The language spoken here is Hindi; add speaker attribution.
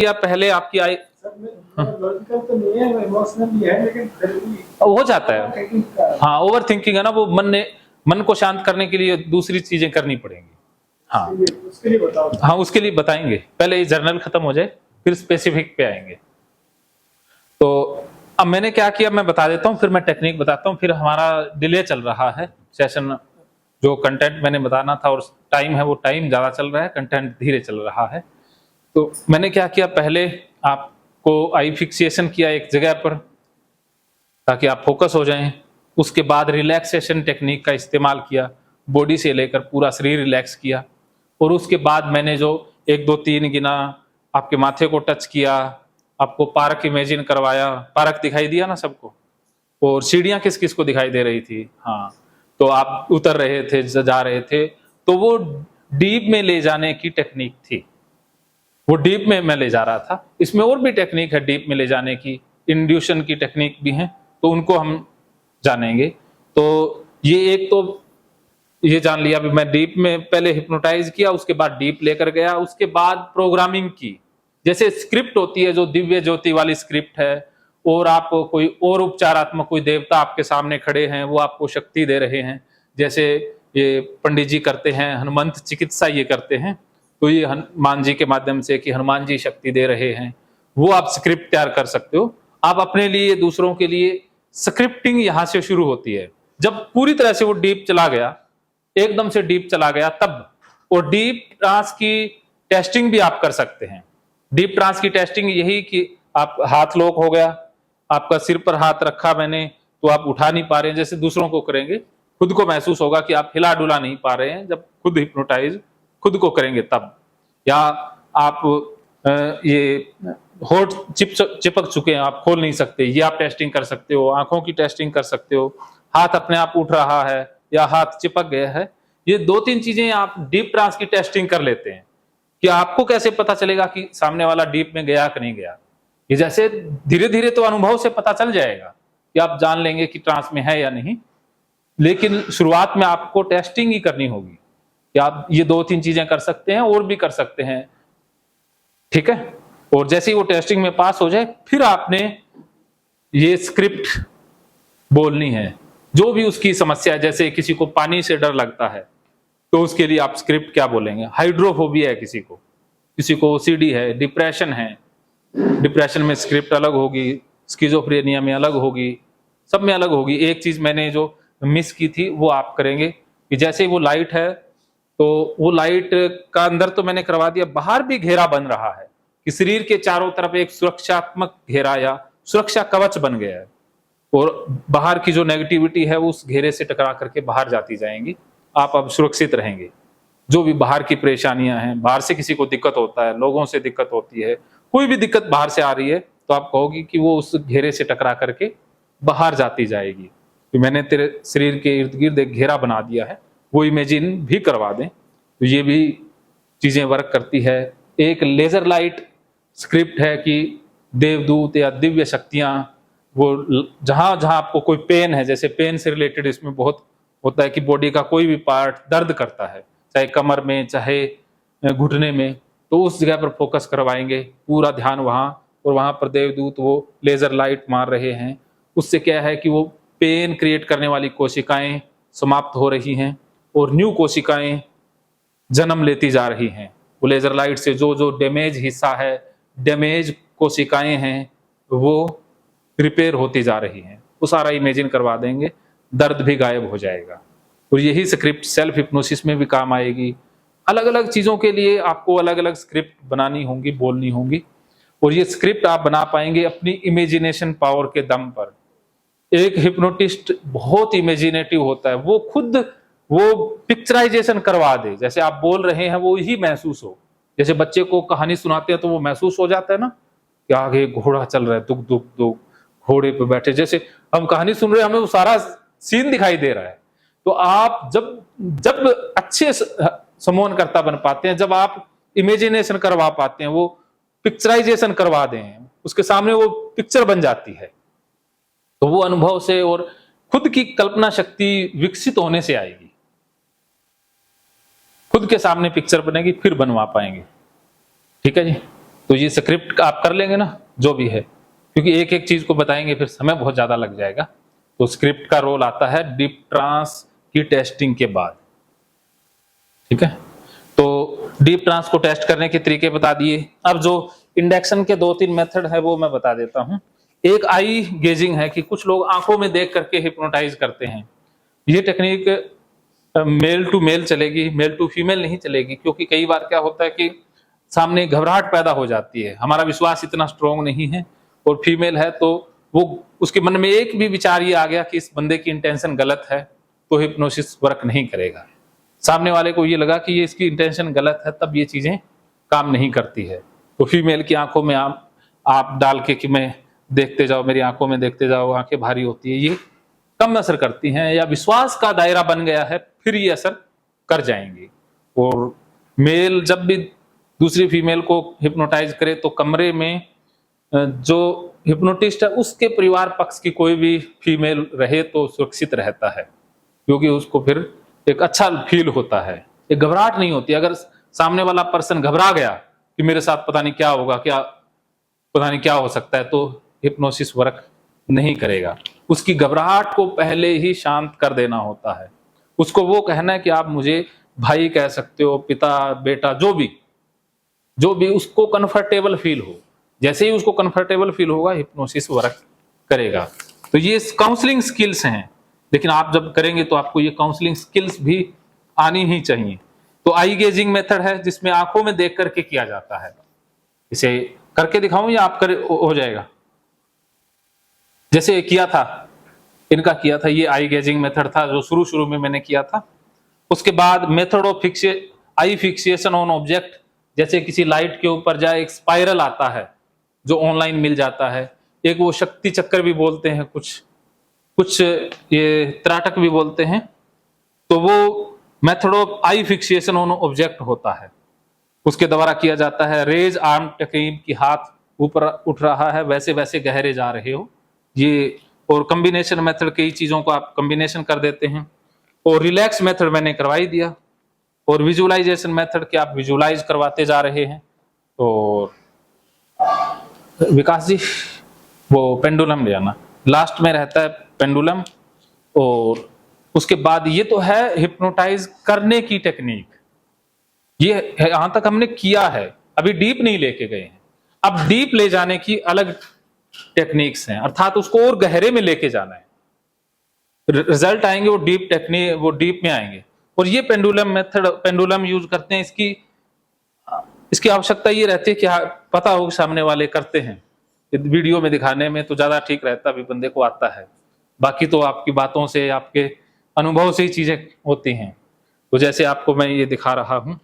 Speaker 1: या पहले आपकी आई
Speaker 2: लॉजिकल तो नहीं है, इमोशनल भी है, लेकिन फिर भी
Speaker 1: हो जाता है। हाँ, ओवर थिंकिंग है ना, वो मन को शांत करने के लिए दूसरी चीजें करनी पड़ेंगी। हाँ
Speaker 2: उसके लिए बताओ।
Speaker 1: हाँ, उसके लिए बताएंगे, पहले ये जर्नल खत्म हो जाए फिर स्पेसिफिक पे आएंगे। तो अब मैंने क्या किया मैं बता देता हूँ, फिर मैं टेक्निक बताता हूँ। फिर हमारा डिले चल रहा है सेशन, जो कंटेंट मैंने बताना था और टाइम है वो टाइम ज्यादा चल रहा है, कंटेंट धीरे चल रहा है। तो मैंने क्या किया, पहले आपको आई फिक्सिएशन किया एक जगह पर ताकि आप फोकस हो जाएं। उसके बाद रिलैक्सेशन टेक्निक का इस्तेमाल किया, बॉडी से लेकर पूरा शरीर रिलैक्स किया। और उसके बाद मैंने जो 1 2 3 गिना, आपके माथे को टच किया, आपको पार्क इमेजिन करवाया। पार्क दिखाई दिया ना सबको, और सीढ़ियां किस किस को दिखाई दे रही थी। हाँ, तो आप उतर रहे थे, जा रहे थे, तो वो डीप में ले जाने की टेक्निक थी। वो डीप में मैं ले जा रहा था। इसमें और भी टेक्निक है डीप में ले जाने की, इंड्यूशन की टेक्निक भी है, तो उनको हम जानेंगे। तो ये एक तो ये जान लिया, अभी मैं डीप में पहले हिप्नोटाइज किया, उसके बाद डीप लेकर गया, उसके बाद प्रोग्रामिंग की। जैसे स्क्रिप्ट होती है जो दिव्य ज्योति वाली स्क्रिप्ट है, और आप कोई और उपचारात्मक, कोई देवता आपके सामने खड़े हैं, वो आपको शक्ति दे रहे हैं। जैसे ये पंडित जी करते हैं, हनुमंत चिकित्सा ये करते हैं, तो ये हनुमान जी के माध्यम से कि हनुमान जी शक्ति दे रहे हैं, वो आप स्क्रिप्ट तैयार कर सकते हो। आप अपने लिए, दूसरों के लिए स्क्रिप्टिंग यहां से शुरू होती है। जब पूरी तरह से वो डीप चला गया, एकदम से डीप चला गया, तब और डीप ट्रांस की टेस्टिंग भी आप कर सकते हैं। डीप ट्रांस की टेस्टिंग यही कि आप हाथ लॉक हो गया, आपका सिर पर हाथ रखा मैंने, तो आप उठा नहीं पा रहे हैं जैसे दूसरों को करेंगे, खुद को महसूस होगा कि आप हिला डुला नहीं पा रहे हैं। जब खुद हिप्नोटाइज खुद को करेंगे तब। या आप ये होठ चिपक चुके हैं, आप खोल नहीं सकते, ये आप टेस्टिंग कर सकते हो। आंखों की टेस्टिंग कर सकते हो, हाथ अपने आप उठ रहा है या हाथ चिपक गया है। ये 2 3 चीजें आप डीप ट्रांस की टेस्टिंग कर लेते हैं कि आपको कैसे पता चलेगा कि सामने वाला डीप में गया कि नहीं गया। ये जैसे धीरे धीरे तो अनुभव से पता चल जाएगा कि आप जान लेंगे कि ट्रांस में है या नहीं, लेकिन शुरुआत में आपको टेस्टिंग ही करनी होगी कि आप ये 2 3 चीजें कर सकते हैं, और भी कर सकते हैं, ठीक है। और जैसे ही वो टेस्टिंग में पास हो जाए, फिर आपने ये स्क्रिप्ट बोलनी है, जो भी उसकी समस्या है। जैसे किसी को पानी से डर लगता है, तो उसके लिए आप स्क्रिप्ट क्या बोलेंगे। हाइड्रोफोबिया है किसी को ओसीडी है, डिप्रेशन है, डिप्रेशन में स्क्रिप्ट अलग होगी, स्किज़ोफ्रेनिया में अलग होगी, सब में अलग होगी। एक चीज मैंने जो मिस की थी वो आप करेंगे कि जैसे वो लाइट है, तो वो लाइट का अंदर तो मैंने करवा दिया, बाहर भी घेरा बन रहा है कि शरीर के चारों तरफ एक सुरक्षात्मक घेरा या सुरक्षा कवच बन गया है, और बाहर की जो नेगेटिविटी है वो उस घेरे से टकरा करके बाहर जाती जाएंगी। आप अब सुरक्षित रहेंगे। जो भी बाहर की परेशानियां हैं, बाहर से किसी को दिक्कत होता है, लोगों से दिक्कत होती है, कोई भी दिक्कत बाहर से आ रही है, तो आप कहोगे कि वो उस घेरे से टकरा करके बाहर जाती जाएगी। तो मैंने तेरे शरीर के इर्द गिर्द एक घेरा बना दिया है, वो इमेजिन भी करवा दें, तो ये भी चीजें वर्क करती है। एक लेजर लाइट स्क्रिप्ट है कि देवदूत या दिव्य शक्तियां, वो जहां जहां आपको कोई पेन है, जैसे पेन से रिलेटेड इसमें बहुत होता है कि बॉडी का कोई भी पार्ट दर्द करता है, चाहे कमर में चाहे घुटने में, तो उस जगह पर फोकस करवाएंगे, पूरा ध्यान वहां, और वहां पर देवदूत वो लेजर लाइट मार रहे हैं। उससे क्या है कि वो पेन क्रिएट करने वाली कोशिकाएं समाप्त हो रही हैं, और न्यू कोशिकाएं जन्म लेती जा रही हैं। वो लेजर लाइट से जो जो डैमेज हिस्सा है, डैमेज कोशिकाएं हैं, वो रिपेयर होती जा रही हैं। वो सारा इमेजिन करवा देंगे, दर्द भी गायब हो जाएगा। और यही स्क्रिप्ट सेल्फ हिप्नोसिस में भी काम आएगी। अलग अलग चीजों के लिए आपको अलग अलग स्क्रिप्ट बनानी होंगी, बोलनी होंगी, और ये स्क्रिप्ट आप बना पाएंगे अपनी इमेजिनेशन पावर के दम पर। एक हिप्नोटिस्ट बहुत इमेजिनेटिव होता है, वो खुद वो पिक्चराइजेशन करवा दे, जैसे आप बोल रहे हैं वो ही महसूस हो। जैसे बच्चे को कहानी सुनाते हैं तो वो महसूस हो जाता है ना कि आगे घोड़ा चल रहा है, दुख दुख दुख, घोड़े पे बैठे, जैसे हम कहानी सुन रहे हैं, हमें वो सारा सीन दिखाई दे रहा है। तो आप जब जब अच्छे समोहनकर्ता बन पाते हैं, जब आप इमेजिनेशन करवा पाते हैं, वो पिक्चराइजेशन करवा दें, उसके सामने वो पिक्चर बन जाती है, तो वो अनुभव से और खुद की कल्पना शक्ति विकसित होने से आएगी। खुद के सामने पिक्चर बनेगी, फिर बनवा पाएंगे। ठीक है जी। तो ये स्क्रिप्ट आप कर लेंगे ना, जो भी है, क्योंकि एक एक चीज को बताएंगे फिर समय बहुत ज्यादा लग जाएगा। तो स्क्रिप्ट का रोल आता है डीप ट्रांस की टेस्टिंग के बाद, ठीक है। तो डीप ट्रांस को टेस्ट करने के तरीके बता दिए। अब जो इंडक्शन के 2-3 मेथड है वो मैं बता देता हूं। एक आई गेजिंग है कि कुछ लोग आंखों में देख करके हिप्नोटाइज करते हैं। ये टेक्निक मेल टू मेल चलेगी, मेल टू फीमेल नहीं चलेगी, क्योंकि कई बार क्या होता है कि सामने घबराहट पैदा हो जाती है, हमारा विश्वास इतना स्ट्रोंग नहीं है, और फीमेल है तो वो उसके मन में एक भी विचार ये आ गया कि इस बंदे की इंटेंशन गलत है, तो हिप्नोसिस वर्क नहीं करेगा। सामने वाले को ये लगा कि ये इसकी इंटेंशन गलत है, तब ये चीजें काम नहीं करती है। तो फीमेल की आंखों में आप डाल के कि मैं देखते जाओ, मेरी आंखों में देखते जाओ, आंखें भारी होती है, ये कम असर करती हैं। या विश्वास का दायरा बन गया है फिर ये असर कर जाएंगी। और मेल जब भी दूसरी फीमेल को हिप्नोटाइज करे तो कमरे में जो हिप्नोटिस्ट है उसके परिवार पक्ष की कोई भी फीमेल रहे तो सुरक्षित रहता है, क्योंकि उसको फिर एक अच्छा फील होता है, एक घबराहट नहीं होती। अगर सामने वाला पर्सन घबरा गया कि मेरे साथ पता नहीं क्या होगा, पता नहीं क्या हो सकता है, तो हिप्नोसिस वर्क नहीं करेगा। उसकी घबराहट को पहले ही शांत कर देना होता है। उसको वो कहना है कि आप मुझे भाई कह सकते हो, पिता, बेटा, जो भी उसको कंफर्टेबल फील हो। जैसे ही उसको कंफर्टेबल फील होगा हिप्नोसिस वर्क करेगा। तो ये काउंसलिंग स्किल्स हैं, लेकिन आप जब करेंगे तो आपको ये काउंसलिंग स्किल्स भी आनी ही चाहिए। तो आई गेजिंग मेथड है जिसमें आंखों में देख करके किया जाता है। इसे करके दिखाऊं या आप कर हो जाएगा? जैसे किया था, इनका किया था, ये आई गेजिंग मेथड था जो शुरू में मैंने किया था। उसके बाद method of eye fixation on object, जैसे किसी लाइट के ऊपर जाए, एक स्पाइरल आता है जो ऑनलाइन मिल जाता है, एक वो शक्ति चक्कर भी बोलते हैं, कुछ ये त्राटक भी बोलते हैं। तो वो method of eye fixation on object होता है, उसके द्वारा किया जाता है। रेज आर्म टेक्निक की हाथ ऊपर उठ रहा है, वैसे वैसे गहरे जा रहे हो ये। और कॉम्बिनेशन मेथड, कई चीजों को आप कॉम्बिनेशन कर देते हैं। और रिलैक्स मेथड मैंने करवाई दिया। और विजुअलाइजेशन मेथड के आप विजुअलाइज करवाते जा रहे हैं। और विकास जी वो पेंडुलम ले आना, लास्ट में रहता है पेंडुलम। और उसके बाद ये तो है हिप्नोटाइज करने की टेक्निक, ये यहां तक हमने किया है, अभी डीप नहीं लेके गए हैं। अब डीप ले जाने की अलग टेक्निक्स हैं, अर्थात उसको और गहरे में लेके जाना है। रिजल्ट आएंगे वो डीप टेक्निक, वो डीप में आएंगे। और ये पेंडुलम मेथड, पेंडुलम यूज करते हैं। इसकी आवश्यकता ये रहती है कि पता हो सामने वाले करते हैं। वीडियो में दिखाने में तो ज्यादा ठीक रहता, भी बंदे को आता है, बाकी तो आपकी बातों से, आपके अनुभव से ही चीजें होती हैं। तो जैसे आपको मैं ये दिखा रहा हूं,